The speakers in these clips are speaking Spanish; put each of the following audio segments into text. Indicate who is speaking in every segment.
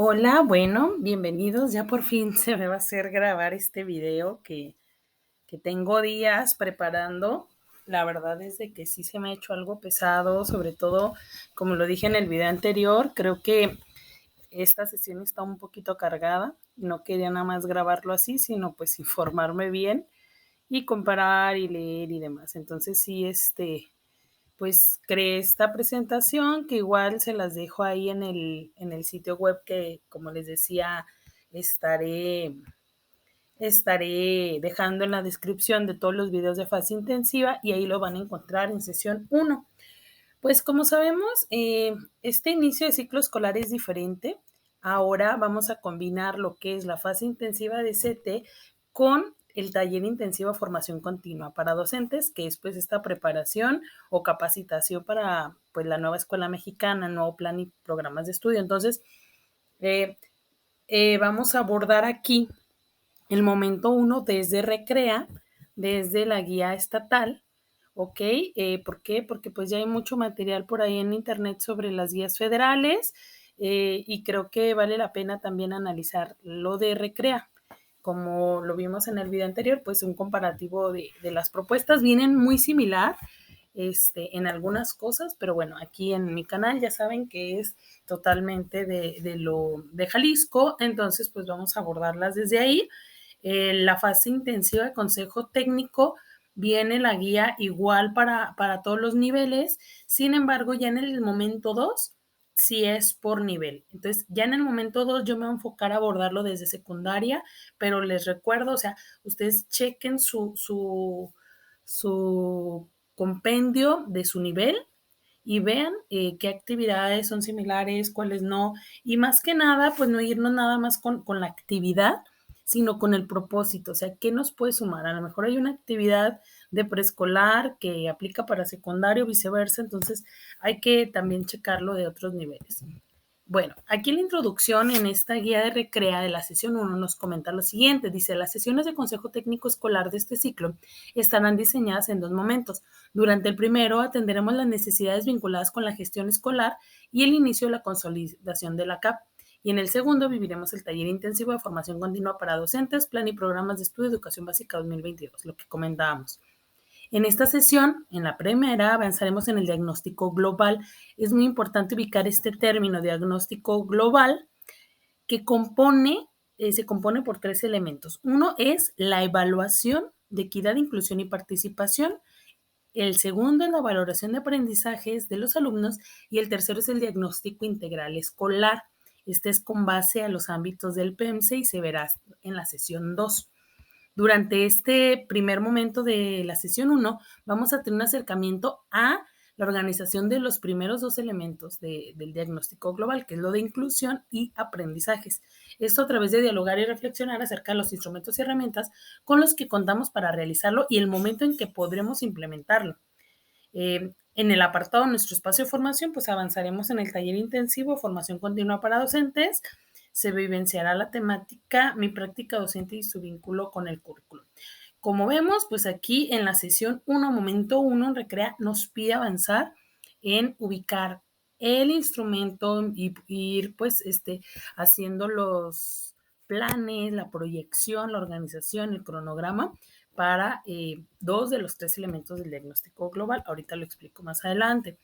Speaker 1: Hola, bueno, bienvenidos. Ya por fin se me va a hacer grabar este video que tengo días preparando. La verdad es de que sí se me ha hecho algo pesado, sobre todo, como lo dije en el video anterior, creo que esta sesión está un poquito cargada. No quería nada más grabarlo así, sino pues informarme bien y comparar y leer y demás. Entonces sí, pues creé esta presentación que igual se las dejo ahí en el sitio web que, como les decía, estaré, estaré dejando en la descripción de todos los videos de fase intensiva y ahí lo van a encontrar en sesión 1. Pues como sabemos, este inicio de ciclo escolar es diferente. Ahora vamos a combinar lo que es la fase intensiva de CT con el taller intensivo de formación continua para docentes, que es pues esta preparación o capacitación para pues la nueva escuela mexicana, nuevo plan y programas de estudio. Entonces, eh, vamos a abordar aquí el momento 1 desde Recrea, desde la guía estatal. ¿Ok? ¿Por qué? Porque pues ya hay mucho material por ahí en internet sobre las guías federales y creo que vale la pena también analizar lo de Recrea. Como lo vimos en el video anterior, pues un comparativo de las propuestas vienen muy similar en algunas cosas, pero bueno, aquí en mi canal ya saben que es totalmente de Jalisco, entonces pues vamos a abordarlas desde ahí. La fase intensiva de consejo técnico viene la guía igual para todos los niveles, sin embargo ya en el momento 2 sí es por nivel. Entonces, ya en el momento 2 yo me voy a enfocar a abordarlo desde secundaria, pero les recuerdo, o sea, ustedes chequen su compendio de su nivel y vean qué actividades son similares, cuáles no, y más que nada, pues no irnos nada más con la actividad, sino con el propósito, o sea, ¿qué nos puede sumar? A lo mejor hay una actividad de preescolar que aplica para secundario, viceversa, entonces hay que también checarlo de otros niveles. Bueno, aquí en la introducción en esta guía de Recrea de la sesión 1 nos comenta lo siguiente. Dice, las sesiones de consejo técnico escolar de este ciclo estarán diseñadas en dos momentos. Durante el primero atenderemos las necesidades vinculadas con la gestión escolar y el inicio de la consolidación de la CAP. Y en el segundo viviremos el taller intensivo de formación continua para docentes, plan y programas de estudio de educación básica 2022, lo que comentábamos. En esta sesión, en la primera, avanzaremos en el diagnóstico global. Es muy importante ubicar este término, diagnóstico global, que se compone por tres elementos. Uno es la evaluación de equidad, inclusión y participación. El segundo es la valoración de aprendizajes de los alumnos y el tercero es el diagnóstico integral escolar. Este es con base a los ámbitos del PEMSE y se verá en la sesión 2. Durante este primer momento de la sesión 1 vamos a tener un acercamiento a la organización de los primeros dos elementos del diagnóstico global, que es lo de inclusión y aprendizajes. Esto a través de dialogar y reflexionar acerca de los instrumentos y herramientas con los que contamos para realizarlo y el momento en que podremos implementarlo. En el apartado de nuestro espacio de formación, pues avanzaremos en el taller intensivo Formación Continua para Docentes. Se vivenciará la temática Mi práctica docente y su vínculo con el currículo. Como vemos, pues aquí en la sesión 1, momento 1, Recrea nos pide avanzar en ubicar el instrumento y ir pues haciendo los planes, la proyección, la organización, el cronograma para dos de los tres elementos del diagnóstico global. Ahorita lo explico más adelante.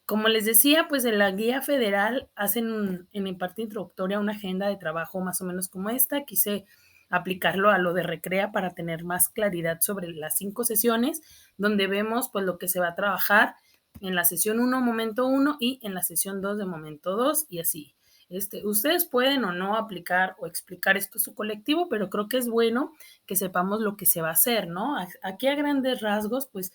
Speaker 1: Como les decía, pues en la guía federal hacen en la parte introductoria una agenda de trabajo más o menos como esta. Quise aplicarlo a lo de Recrea para tener más claridad sobre las 5 sesiones, donde vemos pues lo que se va a trabajar en la sesión 1, momento 1 y en la sesión 2 de momento 2 y así. Ustedes pueden o no aplicar o explicar esto a su colectivo, pero creo que es bueno que sepamos lo que se va a hacer, ¿no? Aquí a grandes rasgos, pues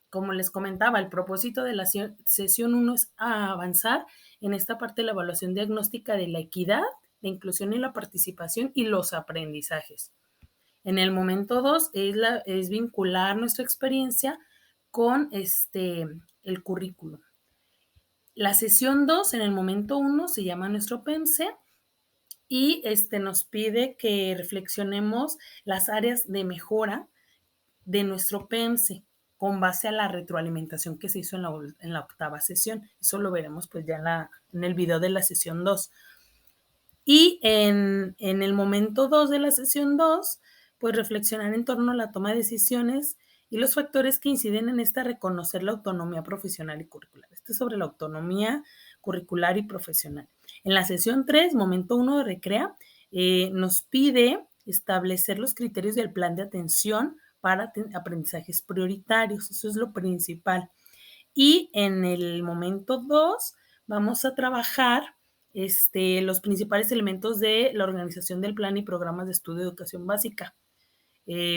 Speaker 1: como les comentaba, el propósito de la sesión 1 es avanzar en esta parte de la evaluación diagnóstica de la equidad, la inclusión y la participación y los aprendizajes. En el momento 2 es vincular nuestra experiencia con el currículo. La sesión 2 en el momento 1 se llama nuestro PEMSE y nos pide que reflexionemos las áreas de mejora de nuestro PEMSE con base a la retroalimentación que se hizo en la octava sesión. Eso lo veremos pues ya en el video de la sesión 2. Y en el momento 2 de la sesión 2, pues reflexionar en torno a la toma de decisiones y los factores que inciden en esta, reconocer la autonomía profesional y curricular. Este es sobre la autonomía curricular y profesional. En la sesión 3, momento 1 de Recrea, nos pide establecer los criterios del plan de atención para aprendizajes prioritarios. Eso es lo principal. Y en el momento 2 vamos a trabajar los principales elementos de la organización del plan y programas de estudio de educación básica,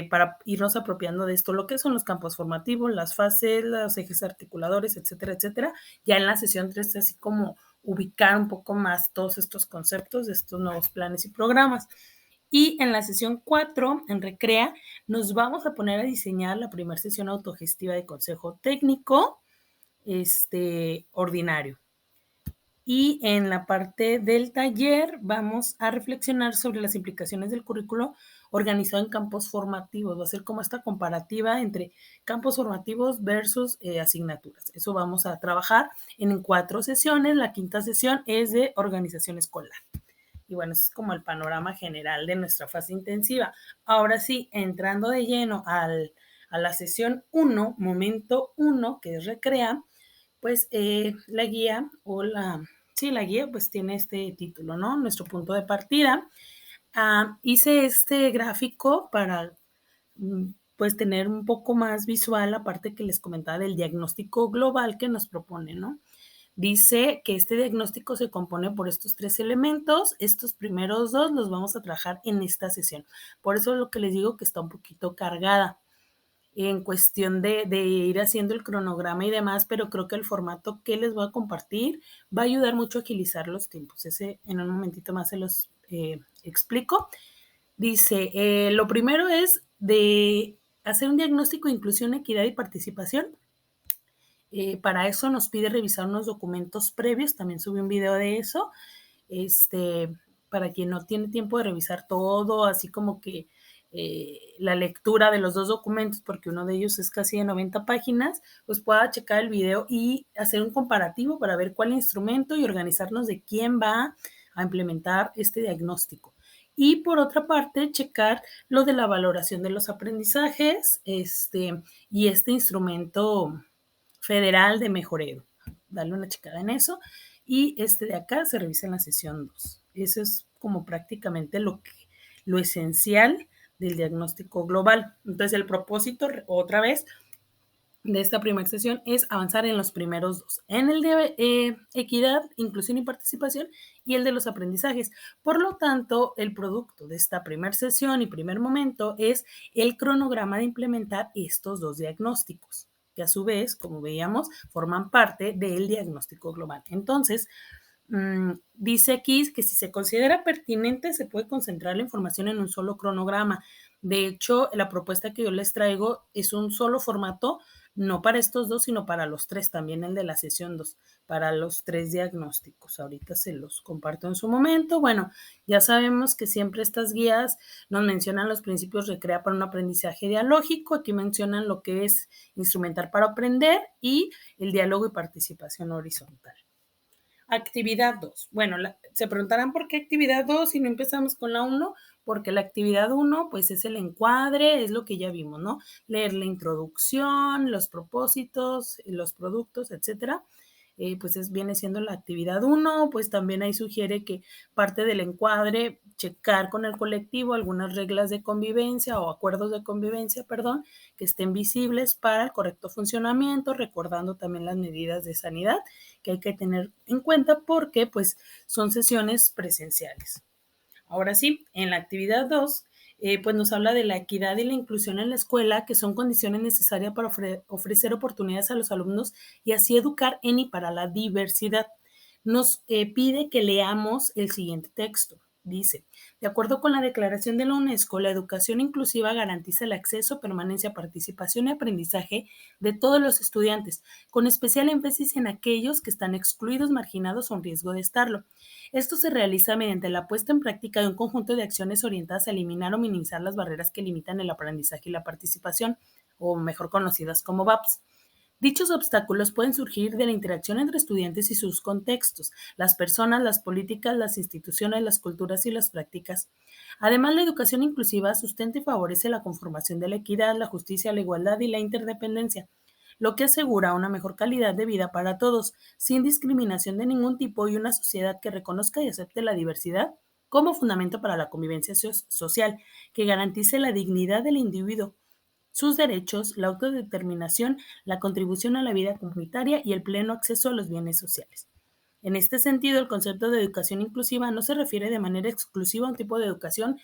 Speaker 1: para irnos apropiando de esto, lo que son los campos formativos, las fases, los ejes articuladores, etcétera, etcétera. Ya en la sesión 3, así como ubicar un poco más todos estos conceptos de estos nuevos planes y programas. Y en la sesión 4, en Recrea, nos vamos a poner a diseñar la primera sesión autogestiva de consejo técnico ordinario. Y en la parte del taller vamos a reflexionar sobre las implicaciones del currículo organizado en campos formativos. Va a ser como esta comparativa entre campos formativos versus asignaturas. Eso vamos a trabajar en 4 sesiones. La quinta sesión es de organización escolar. Y bueno, ese es como el panorama general de nuestra fase intensiva. Ahora sí, entrando de lleno a la sesión 1, momento 1, que es Recrea, pues la guía la guía pues tiene este título, ¿no? Nuestro punto de partida. Hice este gráfico para pues tener un poco más visual la parte que les comentaba del diagnóstico global que nos propone, ¿no? Dice que este diagnóstico se compone por estos 3 elementos. Estos primeros 2 los vamos a trabajar en esta sesión. Por eso es lo que les digo que está un poquito cargada en cuestión de ir haciendo el cronograma y demás, pero creo que el formato que les voy a compartir va a ayudar mucho a agilizar los tiempos. Ese en un momentito más se los explico. Dice, lo primero es de hacer un diagnóstico de inclusión, equidad y participación. Para eso nos pide revisar unos documentos previos, también subí un video de eso, para quien no tiene tiempo de revisar todo, así como que la lectura de los 2 documentos, porque uno de ellos es casi de 90 páginas, pues pueda checar el video y hacer un comparativo para ver cuál instrumento y organizarnos de quién va a implementar este diagnóstico. Y por otra parte, checar lo de la valoración de los aprendizajes, y este instrumento federal de mejoreo. Darle una checada en eso. Y de acá se revisa en la sesión 2. Eso es como prácticamente lo esencial del diagnóstico global. Entonces, el propósito, otra vez, de esta primera sesión es avanzar en los primeros 2, en el de equidad, inclusión y participación y el de los aprendizajes. Por lo tanto, el producto de esta primera sesión y primer momento es el cronograma de implementar estos 2 diagnósticos, que a su vez, como veíamos, forman parte del diagnóstico global. Entonces, dice aquí que si se considera pertinente, se puede concentrar la información en un solo cronograma. De hecho, la propuesta que yo les traigo es un solo formato, no para estos 2, sino para los 3, también el de la sesión 2, para los 3 diagnósticos. Ahorita se los comparto en su momento. Bueno, ya sabemos que siempre estas guías nos mencionan los principios Recrea para un aprendizaje dialógico. Aquí mencionan lo que es instrumentar para aprender y el diálogo y participación horizontal. Actividad 2. Bueno, se preguntarán por qué actividad 2 si no empezamos con la 1, porque la actividad 1 pues es el encuadre, es lo que ya vimos, ¿no? Leer la introducción, los propósitos, los productos, etcétera. Pues viene siendo la actividad 1, pues también ahí sugiere que parte del encuadre, checar con el colectivo algunas reglas de convivencia o acuerdos de convivencia, perdón, que estén visibles para el correcto funcionamiento, recordando también las medidas de sanidad que hay que tener en cuenta porque pues son sesiones presenciales. Ahora sí, en la actividad 2, pues nos habla de la equidad y la inclusión en la escuela, que son condiciones necesarias para ofrecer oportunidades a los alumnos y así educar en y para la diversidad. Nos pide que leamos el siguiente texto. Dice, de acuerdo con la declaración de la UNESCO, la educación inclusiva garantiza el acceso, permanencia, participación y aprendizaje de todos los estudiantes, con especial énfasis en aquellos que están excluidos, marginados o en riesgo de estarlo. Esto se realiza mediante la puesta en práctica de un conjunto de acciones orientadas a eliminar o minimizar las barreras que limitan el aprendizaje y la participación, o mejor conocidas como VAPs. Dichos obstáculos pueden surgir de la interacción entre estudiantes y sus contextos, las personas, las políticas, las instituciones, las culturas y las prácticas. Además, la educación inclusiva sustenta y favorece la conformación de la equidad, la justicia, la igualdad y la interdependencia, lo que asegura una mejor calidad de vida para todos, sin discriminación de ningún tipo y una sociedad que reconozca y acepte la diversidad como fundamento para la convivencia social, que garantice la dignidad del individuo, sus derechos, la autodeterminación, la contribución a la vida comunitaria y el pleno acceso a los bienes sociales. En este sentido, el concepto de educación inclusiva no se refiere de manera exclusiva a un tipo de educación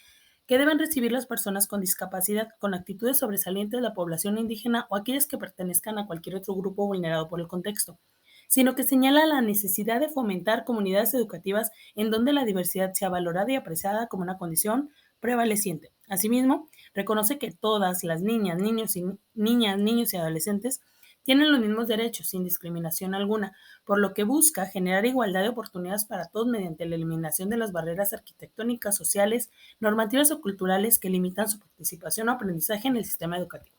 Speaker 1: que deben recibir las personas con discapacidad, con actitudes sobresalientes de la población indígena o aquellas que pertenezcan a cualquier otro grupo vulnerado por el contexto, sino que señala la necesidad de fomentar comunidades educativas en donde la diversidad sea valorada y apreciada como una condición prevaleciente. Asimismo, reconoce que todas las niños y adolescentes tienen los mismos derechos sin discriminación alguna, por lo que busca generar igualdad de oportunidades para todos mediante la eliminación de las barreras arquitectónicas, sociales, normativas o culturales que limitan su participación o aprendizaje en el sistema educativo.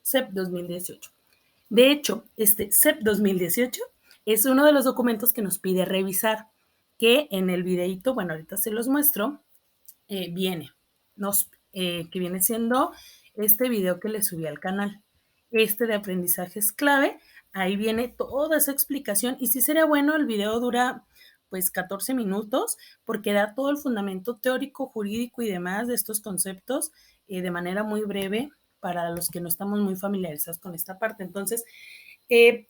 Speaker 1: CEP 2018. De hecho, este CEP 2018 es uno de los documentos que nos pide revisar, que en el videito, bueno, ahorita se los muestro, viene, que viene siendo este video que le subí al canal. Este de aprendizaje es clave, ahí viene toda esa explicación y sí sería bueno, el video dura pues 14 minutos porque da todo el fundamento teórico, jurídico y demás de estos conceptos de manera muy breve para los que no estamos muy familiarizados con esta parte. Entonces,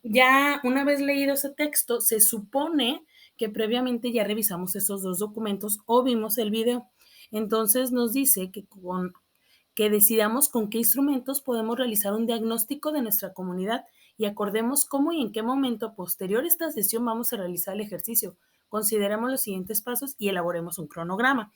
Speaker 1: ya una vez leído ese texto, se supone que previamente ya revisamos esos dos documentos o vimos el video. Entonces nos dice que decidamos con qué instrumentos podemos realizar un diagnóstico de nuestra comunidad y acordemos cómo y en qué momento posterior a esta sesión vamos a realizar el ejercicio. Consideremos los siguientes pasos y elaboremos un cronograma.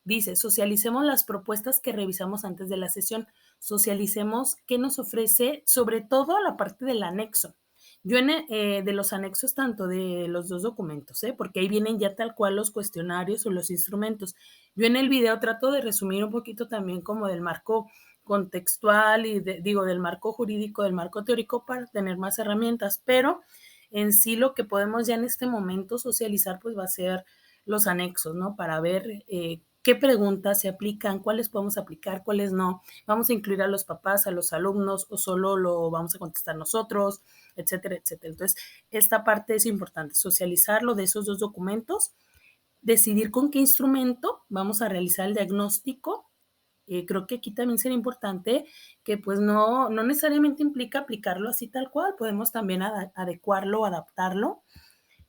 Speaker 1: Dice, socialicemos las propuestas que revisamos antes de la sesión, socialicemos qué nos ofrece, sobre todo la parte del anexo. Yo de los anexos tanto de los dos documentos, porque ahí vienen ya tal cual los cuestionarios o los instrumentos. Yo en el video trato de resumir un poquito también como del marco contextual y del marco jurídico, del marco teórico para tener más herramientas, pero en sí lo que podemos ya en este momento socializar pues va a ser los anexos, ¿no? Para ver qué preguntas se aplican, cuáles podemos aplicar, cuáles no. Vamos a incluir a los papás, a los alumnos o solo lo vamos a contestar nosotros, etcétera, etcétera. Entonces, esta parte es importante, socializarlo de esos dos documentos, decidir con qué instrumento vamos a realizar el diagnóstico. Creo que aquí también sería importante que pues no necesariamente implica aplicarlo así tal cual, podemos también adecuarlo, adaptarlo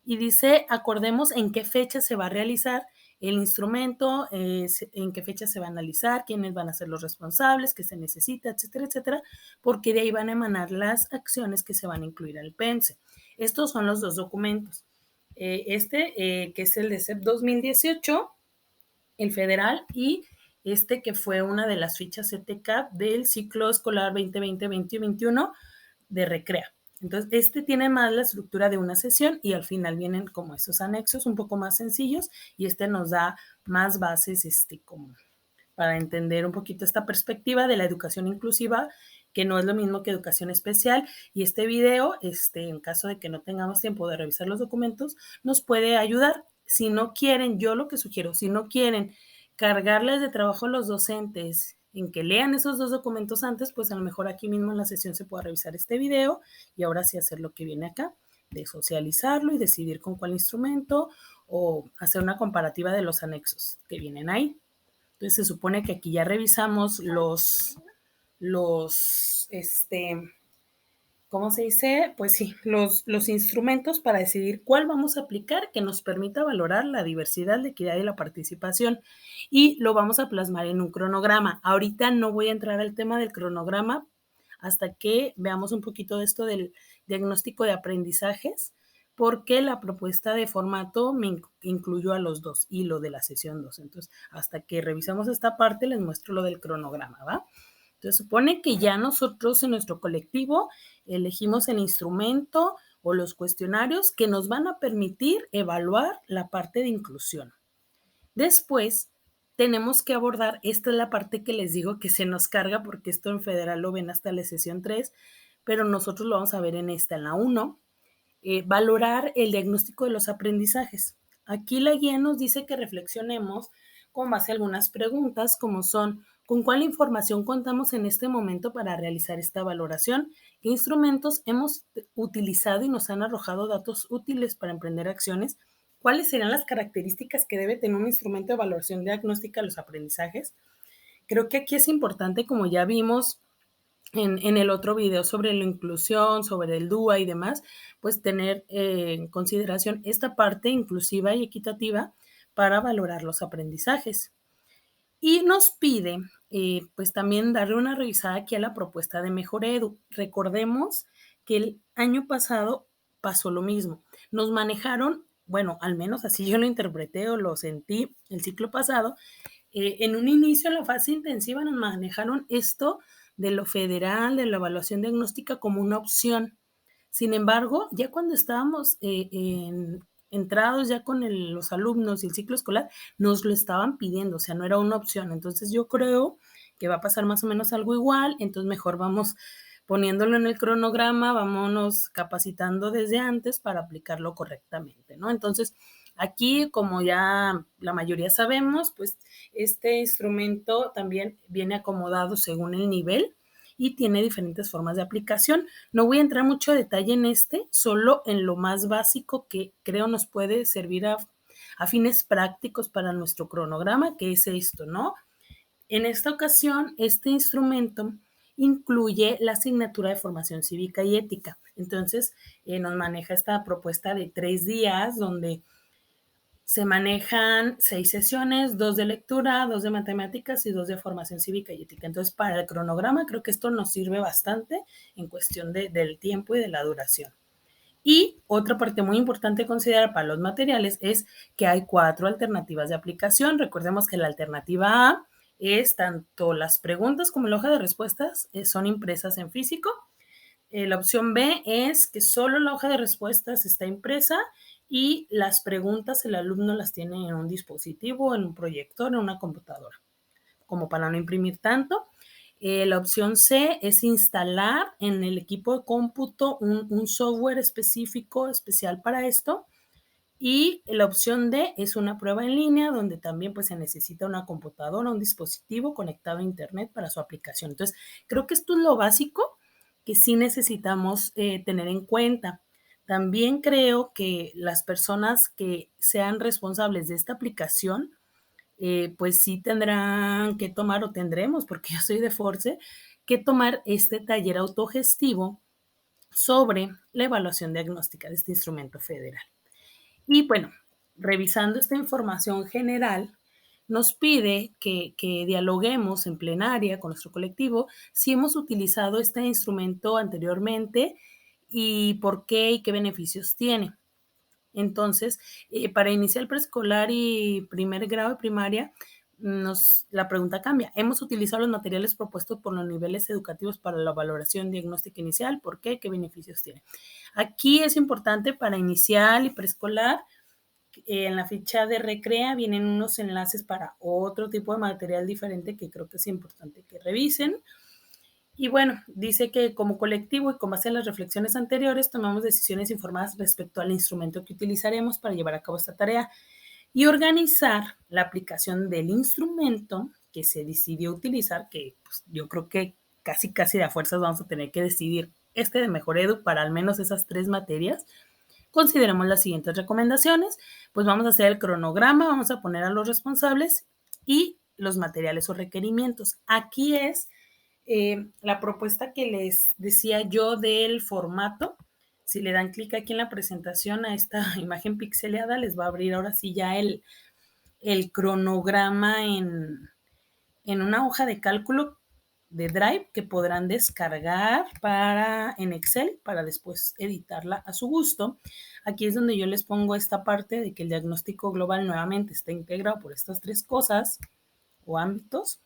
Speaker 1: y dice, acordemos en qué fecha se va a realizar el instrumento, en qué fecha se va a analizar, quiénes van a ser los responsables, qué se necesita, etcétera, etcétera, porque de ahí van a emanar las acciones que se van a incluir al PENSE. Estos son los dos documentos. Que es el de CEP 2018, el federal, y este que fue una de las fichas ETCAP del ciclo escolar 2020-2021 de Recrea. Entonces, este tiene más la estructura de una sesión y al final vienen como esos anexos un poco más sencillos y este nos da más bases como para entender un poquito esta perspectiva de la educación inclusiva, que no es lo mismo que educación especial. Y este video, en caso de que no tengamos tiempo de revisar los documentos, nos puede ayudar. Si no quieren, yo lo que sugiero, si no quieren cargarles de trabajo a los docentes en que lean esos dos documentos antes, pues a lo mejor aquí mismo en la sesión se puede revisar este video y ahora sí hacer lo que viene acá, de socializarlo y decidir con cuál instrumento o hacer una comparativa de los anexos que vienen ahí. Entonces se supone que aquí ya revisamos los, ¿cómo se dice? Pues sí, los instrumentos para decidir cuál vamos a aplicar que nos permita valorar la diversidad, la equidad y la participación. Y lo vamos a plasmar en un cronograma. Ahorita no voy a entrar al tema del cronograma hasta que veamos un poquito de esto del diagnóstico de aprendizajes, porque la propuesta de formato me incluyó a los dos y lo de la sesión 2. Entonces, hasta que revisemos esta parte, les muestro lo del cronograma, ¿va? Entonces, supone que ya nosotros en nuestro colectivo elegimos el instrumento o los cuestionarios que nos van a permitir evaluar la parte de inclusión. Después, tenemos que abordar, esta es la parte que les digo que se nos carga, porque esto en federal lo ven hasta la sesión 3, pero nosotros lo vamos a ver en esta, en la 1, valorar el diagnóstico de los aprendizajes. Aquí la guía nos dice que reflexionemos con base a algunas preguntas, como son: ¿con cuál información contamos en este momento para realizar esta valoración? ¿Qué instrumentos hemos utilizado y nos han arrojado datos útiles para emprender acciones? ¿Cuáles serán las características que debe tener un instrumento de evaluación diagnóstica de los aprendizajes? Creo que aquí es importante, como ya vimos en el otro video sobre la inclusión, sobre el DUA y demás, pues tener en consideración esta parte inclusiva y equitativa para valorar los aprendizajes. Y nos pide, pues también darle una revisada aquí a la propuesta de Mejor Edu. Recordemos que el año pasado pasó lo mismo. Nos manejaron, bueno, al menos así yo lo interpreté o lo sentí el ciclo pasado, en un inicio, en la fase intensiva, nos manejaron esto de lo federal, de la evaluación diagnóstica como una opción. Sin embargo, ya cuando estábamos entrados ya con los alumnos y el ciclo escolar, nos lo estaban pidiendo, o sea, no era una opción. Entonces yo creo que va a pasar más o menos algo igual, entonces mejor vamos poniéndolo en el cronograma, vámonos capacitando desde antes para aplicarlo correctamente, ¿no? Entonces, aquí, como ya la mayoría sabemos, pues este instrumento también viene acomodado según el nivel y tiene diferentes formas de aplicación. No voy a entrar mucho detalle en solo en lo más básico que creo nos puede servir a fines prácticos para nuestro cronograma, que es esto, ¿no? En esta ocasión, este instrumento incluye la asignatura de formación cívica y ética. Entonces, nos maneja esta propuesta de 3 días donde se manejan 6 sesiones, 2 de lectura, 2 de matemáticas y 2 de formación cívica y ética. Entonces, para el cronograma creo que esto nos sirve bastante en cuestión del tiempo y de la duración. Y otra parte muy importante a considerar para los materiales es que hay 4 alternativas de aplicación. Recordemos que la alternativa A es tanto las preguntas como la hoja de respuestas son impresas en físico. La opción B es que solo la hoja de respuestas está impresa y las preguntas el alumno las tiene en un dispositivo, en un proyector, en una computadora, como para no imprimir tanto. La opción C es instalar en el equipo de cómputo un software específico, especial para esto. Y la opción D es una prueba en línea donde también pues se necesita una computadora, un dispositivo conectado a internet para su aplicación. Entonces, creo que esto es lo básico que sí necesitamos tener en cuenta. También creo que las personas que sean responsables de esta aplicación, pues sí tendrán que tomar, o tendremos, porque yo soy de Force, que tomar este taller autogestivo sobre la evaluación diagnóstica de este instrumento federal. Y bueno, revisando esta información general, nos pide que dialoguemos en plenaria con nuestro colectivo si hemos utilizado este instrumento anteriormente y por qué y qué beneficios tiene. Entonces, para iniciar preescolar y primer grado de primaria, la pregunta cambia. ¿Hemos utilizado los materiales propuestos por los niveles educativos para la valoración diagnóstica inicial? ¿Por qué? ¿Qué beneficios tiene? Aquí es importante para inicial y preescolar. En la ficha de Recrea vienen unos enlaces para otro tipo de material diferente que creo que es importante que revisen. Y bueno, dice que como colectivo y con base en las reflexiones anteriores, tomamos decisiones informadas respecto al instrumento que utilizaremos para llevar a cabo esta tarea y organizar la aplicación del instrumento que se decidió utilizar, que pues, yo creo que casi de a fuerzas vamos a tener que decidir de Mejor Edu para al menos esas 3 materias. Consideremos las siguientes recomendaciones. Pues vamos a hacer el cronograma, vamos a poner a los responsables y los materiales o requerimientos. Aquí es la propuesta que les decía yo del formato. Si le dan clic aquí en la presentación a esta imagen pixeleada, les va a abrir ahora sí ya el cronograma en una hoja de cálculo de Drive que podrán descargar en Excel para después editarla a su gusto. Aquí es donde yo les pongo esta parte de que el diagnóstico global nuevamente está integrado por estas 3 cosas o ámbitos.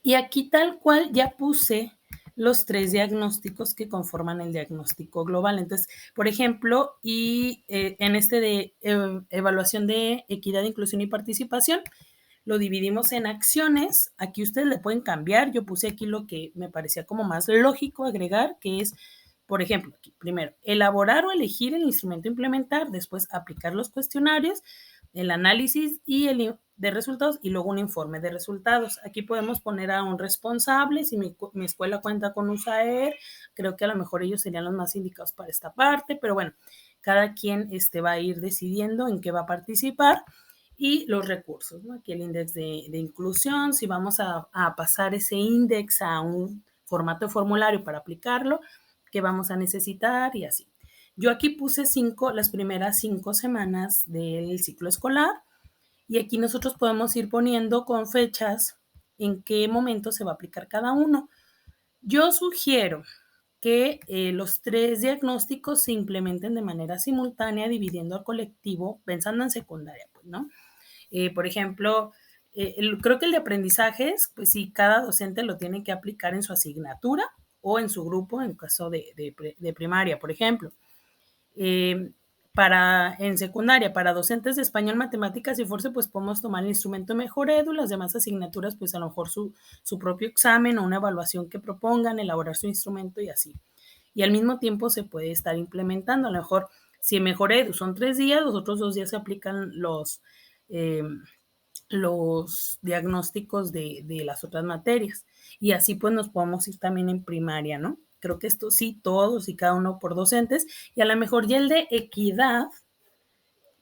Speaker 1: Y aquí tal cual ya puse los 3 diagnósticos que conforman el diagnóstico global. Entonces, por ejemplo, en de evaluación de equidad, inclusión y participación, lo dividimos en acciones. Aquí ustedes le pueden cambiar. Yo puse aquí lo que me parecía como más lógico agregar, que es, por ejemplo, aquí, primero, elaborar o elegir el instrumento a implementar, después aplicar los cuestionarios, el análisis y el de resultados y luego un informe de resultados. Aquí podemos poner a un responsable, si mi escuela cuenta con USAER, creo que a lo mejor ellos serían los más indicados para esta parte, pero bueno, cada quien va a ir decidiendo en qué va a participar y los recursos, ¿no? Aquí el índice de inclusión, si vamos a pasar ese índice a un formato de formulario para aplicarlo, qué vamos a necesitar y así. Yo aquí puse las primeras 5 semanas del ciclo escolar y aquí nosotros podemos ir poniendo con fechas en qué momento se va a aplicar cada uno. Yo sugiero que los 3 diagnósticos se implementen de manera simultánea, dividiendo al colectivo, pensando en secundaria, pues, ¿no? Por ejemplo, creo que el de aprendizajes, pues sí, cada docente lo tiene que aplicar en su asignatura o en su grupo, en caso de primaria, por ejemplo. Eh, en secundaria, para docentes de español, matemáticas y fuerza, pues podemos tomar el instrumento Mejor Edu, las demás asignaturas, pues a lo mejor su propio examen o una evaluación que propongan, elaborar su instrumento y así. Y al mismo tiempo se puede estar implementando, a lo mejor si Mejor Edu son 3 días, los otros 2 días se aplican los diagnósticos de las otras materias. Y así pues nos podemos ir también en primaria, ¿no? Creo que esto sí, todos y cada uno por docentes. Y a lo mejor ya el de equidad,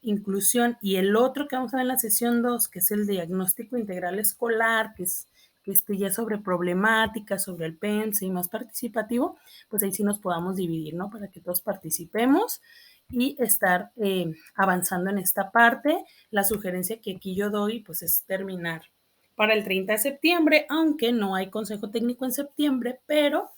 Speaker 1: inclusión, y el otro que vamos a ver en la sesión 2, que es el diagnóstico integral escolar, que ya es sobre problemática, sobre el PENSE y más participativo, pues ahí sí nos podamos dividir, ¿no? Para que todos participemos y estar avanzando en esta parte. La sugerencia que aquí yo doy, pues es terminar para el 30 de septiembre, aunque no hay consejo técnico en septiembre, pero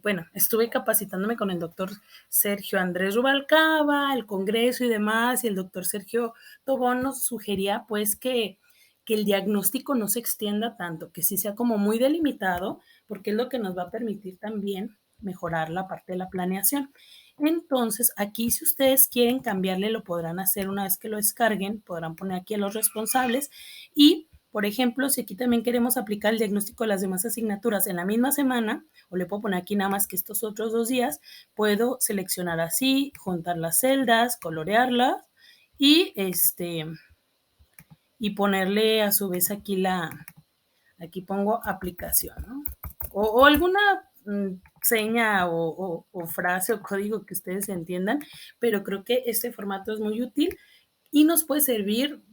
Speaker 1: bueno, estuve capacitándome con el doctor Sergio Andrés Rubalcaba, el Congreso y demás, y el doctor Sergio Tobón nos sugería pues que el diagnóstico no se extienda tanto, que sí sea como muy delimitado, porque es lo que nos va a permitir también mejorar la parte de la planeación. Entonces, aquí si ustedes quieren cambiarle, lo podrán hacer una vez que lo descarguen, podrán poner aquí a los responsables y, por ejemplo, si aquí también queremos aplicar el diagnóstico de las demás asignaturas en la misma semana, o le puedo poner aquí nada más que estos otros 2 días, puedo seleccionar así, juntar las celdas, colorearlas y y ponerle a su vez aquí pongo aplicación, ¿no? O alguna seña o frase o código que ustedes entiendan, pero creo que este formato es muy útil y nos puede servir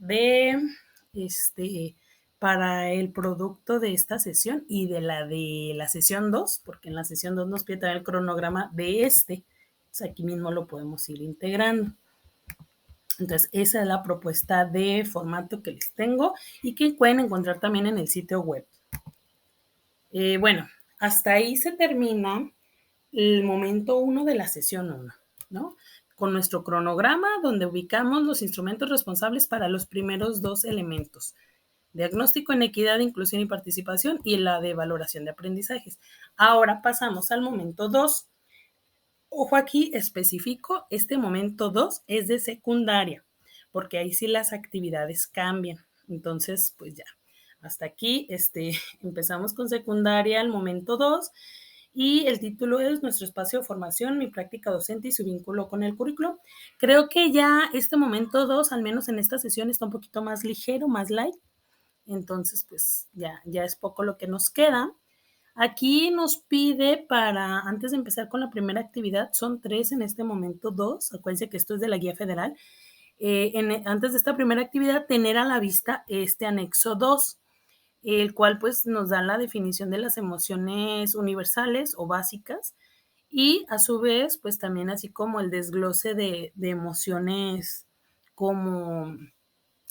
Speaker 1: para el producto de esta sesión y de la sesión 2, porque en la sesión 2 nos pide también el cronograma de Entonces aquí mismo lo podemos ir integrando. Entonces, esa es la propuesta de formato que les tengo y que pueden encontrar también en el sitio web. Bueno, hasta ahí se termina el momento 1 de la sesión 1, ¿no? Con nuestro cronograma donde ubicamos los instrumentos responsables para los primeros 2 elementos. Diagnóstico en equidad, inclusión y participación y la de valoración de aprendizajes. Ahora pasamos al momento 2. Ojo aquí específico, este momento 2 es de secundaria, porque ahí sí las actividades cambian. Entonces, pues ya, hasta aquí empezamos con secundaria, el momento 2, y el título es Nuestro espacio de formación, mi práctica docente y su vínculo con el currículo. Creo que ya este momento 2, al menos en esta sesión, está un poquito más ligero, más light. Entonces, pues ya es poco lo que nos queda. Aquí nos pide antes de empezar con la primera actividad, son 3 en este momento, 2, acuérdense que esto es de la guía federal, antes de esta primera actividad, tener a la vista este anexo 2, el cual pues nos da la definición de las emociones universales o básicas y a su vez pues también así como el desglose de emociones como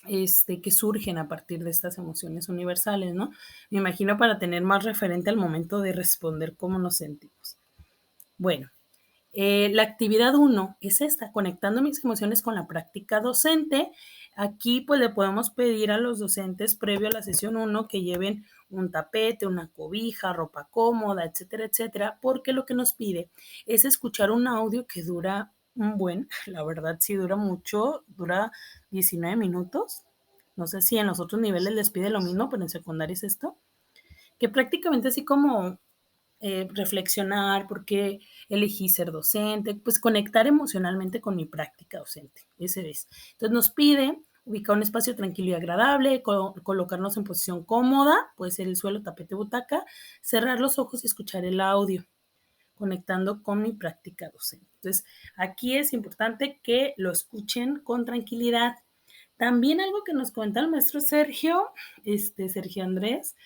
Speaker 1: que surgen a partir de estas emociones universales, ¿no? Me imagino para tener más referente al momento de responder cómo nos sentimos. Bueno, la actividad 1 es esta, conectando mis emociones con la práctica docente. Aquí pues le podemos pedir a los docentes previo a la sesión 1 que lleven un tapete, una cobija, ropa cómoda, etcétera, etcétera, porque lo que nos pide es escuchar un audio que dura la verdad sí dura mucho, dura 19 minutos, No sé si en los otros niveles les pide lo mismo, pero en secundaria es esto, que prácticamente así como reflexionar por qué elegí ser docente, pues conectar emocionalmente con mi práctica docente, ese es. Entonces nos pide ubicar un espacio tranquilo y agradable, colocarnos en posición cómoda, puede ser el suelo, tapete, butaca, cerrar los ojos y escuchar el audio, conectando con mi práctica docente. Entonces, aquí es importante que lo escuchen con tranquilidad. También algo que nos comenta el maestro Sergio, Sergio Andrés,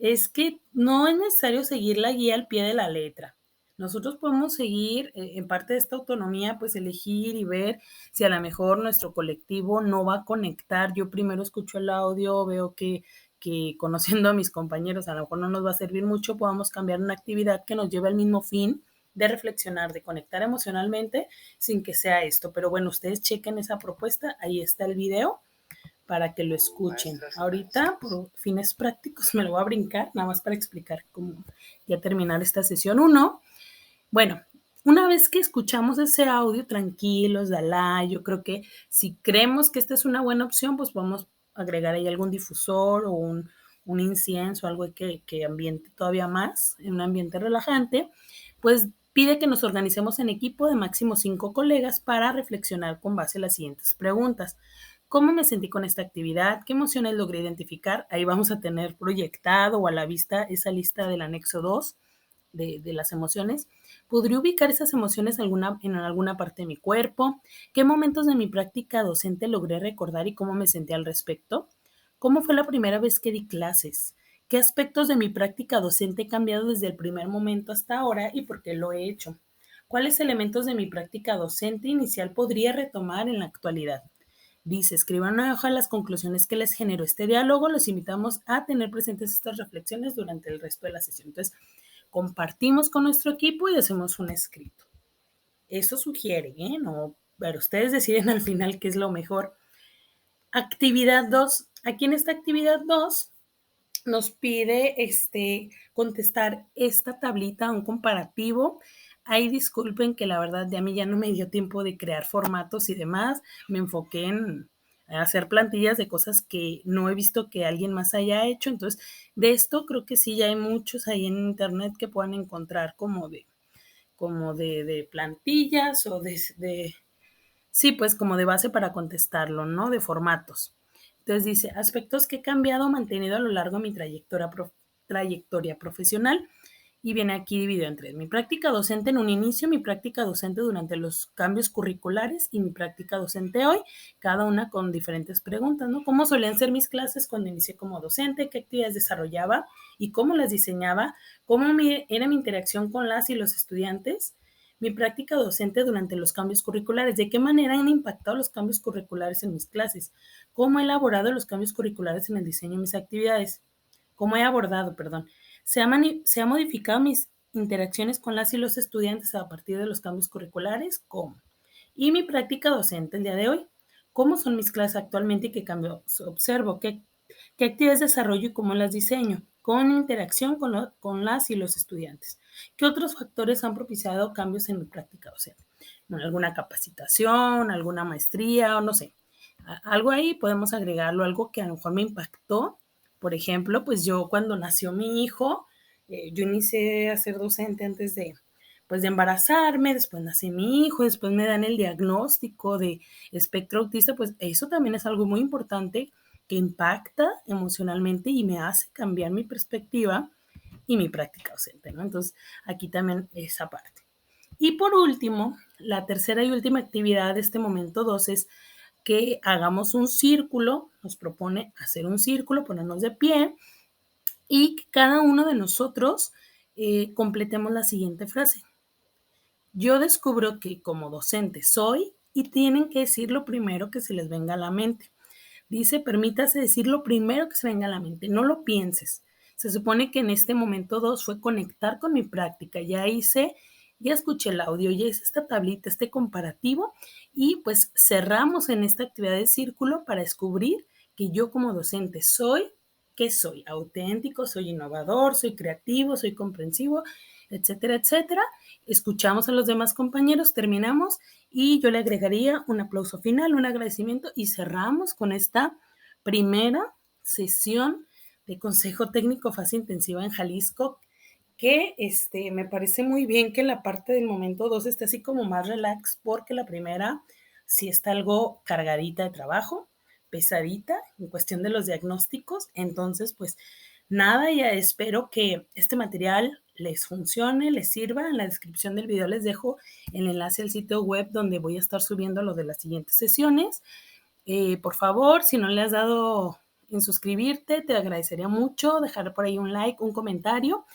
Speaker 1: es que no es necesario seguir la guía al pie de la letra. Nosotros podemos seguir en parte de esta autonomía, pues elegir y ver si a lo mejor nuestro colectivo no va a conectar. Yo primero escucho el audio, veo que conociendo a mis compañeros a lo mejor no nos va a servir mucho, podamos cambiar una actividad que nos lleve al mismo fin de reflexionar, de conectar emocionalmente sin que sea esto. Pero bueno, ustedes chequen esa propuesta, ahí está el video para que lo escuchen. Ahorita, por fines prácticos, me lo voy a brincar, nada más para explicar cómo ya terminar esta sesión 1. Bueno, una vez que escuchamos ese audio, tranquilos, Dalai, yo creo que si creemos que esta es una buena opción, pues podemos agregar ahí algún difusor o un incienso, algo que ambiente todavía más, en un ambiente relajante, pues pide que nos organicemos en equipo de máximo 5 colegas para reflexionar con base a las siguientes preguntas. ¿Cómo me sentí con esta actividad? ¿Qué emociones logré identificar? Ahí vamos a tener proyectado o a la vista esa lista del anexo 2 de las emociones. ¿Podría ubicar esas emociones en alguna parte de mi cuerpo? ¿Qué momentos de mi práctica docente logré recordar y cómo me sentí al respecto? ¿Cómo fue la primera vez que di clases? ¿Qué aspectos de mi práctica docente he cambiado desde el primer momento hasta ahora y por qué lo he hecho? ¿Cuáles elementos de mi práctica docente inicial podría retomar en la actualidad? Dice, escriban una hoja las conclusiones que les generó este diálogo. Los invitamos a tener presentes estas reflexiones durante el resto de la sesión. Entonces, compartimos con nuestro equipo y hacemos un escrito. Eso sugiere, ¿eh? No, pero ustedes deciden al final qué es lo mejor. Actividad 2. Aquí en esta actividad 2 nos pide contestar esta tablita, un comparativo. Ahí disculpen que la verdad de a mí ya no me dio tiempo de crear formatos y demás. Me enfoqué en hacer plantillas de cosas que no he visto que alguien más haya hecho. Entonces, de esto creo que sí, ya hay muchos ahí en internet que puedan encontrar como de plantillas o sí, pues como de base para contestarlo, ¿no? De formatos. Entonces dice, aspectos que he cambiado o mantenido a lo largo de mi trayectoria profesional. Y viene aquí dividido en tres. Mi práctica docente en un inicio, mi práctica docente durante los cambios curriculares y mi práctica docente hoy, cada una con diferentes preguntas, ¿no? ¿Cómo solían ser mis clases cuando inicié como docente? ¿Qué actividades desarrollaba y cómo las diseñaba? ¿Cómo era mi interacción con las y los estudiantes? Mi práctica docente durante los cambios curriculares, de qué manera han impactado los cambios curriculares en mis clases, cómo he elaborado los cambios curriculares en el diseño de mis actividades, cómo he abordado, perdón, se ha modificado mis interacciones con las y los estudiantes a partir de los cambios curriculares, cómo. Y mi práctica docente el día de hoy, cómo son mis clases actualmente y qué cambios observo, qué actividades desarrollo y cómo las diseño, con interacción con las y los estudiantes. ¿Qué otros factores han propiciado cambios en mi práctica docente? Bueno, alguna capacitación, alguna maestría o no sé. Algo ahí podemos agregarlo, algo que a lo mejor me impactó. Por ejemplo, pues yo cuando nació mi hijo, yo inicié a ser docente antes pues de embarazarme, después nace mi hijo, después me dan el diagnóstico de espectro autista, pues eso también es algo muy importante que impacta emocionalmente y me hace cambiar mi perspectiva y mi práctica docente, ¿no? Entonces, aquí también esa parte. Y por último, la tercera y última actividad de este momento 2 es que hagamos un círculo, nos propone hacer un círculo, ponernos de pie y que cada uno de nosotros completemos la siguiente frase. Yo descubro que como docente soy y tienen que decir lo primero que se les venga a la mente. Dice, permítase decir lo primero que se venga a la mente, no lo pienses. Se supone que en este momento 2 fue conectar con mi práctica. Ya escuché el audio, ya hice esta tablita, este comparativo y pues cerramos en esta actividad de círculo para descubrir que yo como docente soy, ¿qué soy? Auténtico, soy innovador, soy creativo, soy comprensivo, etcétera, etcétera. Escuchamos a los demás compañeros, terminamos y yo le agregaría un aplauso final, un agradecimiento y cerramos con esta primera sesión de consejo técnico fase intensiva en Jalisco, que me parece muy bien que la parte del momento 2 esté así como más relax, porque la primera sí está algo cargadita de trabajo, pesadita en cuestión de los diagnósticos. Entonces, pues nada, ya espero que este material les funcione, les sirva. En la descripción del video les dejo el enlace al sitio web donde voy a estar subiendo lo de las siguientes sesiones. Por favor, si no le has dado en suscribirte, te agradecería mucho dejar por ahí un like, un comentario.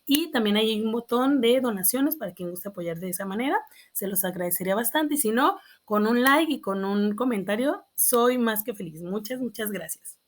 Speaker 1: Y también hay un botón de donaciones para quien guste apoyar de esa manera. Se los agradecería bastante. Y si no, con un like y con un comentario, soy más que feliz. Muchas, muchas gracias.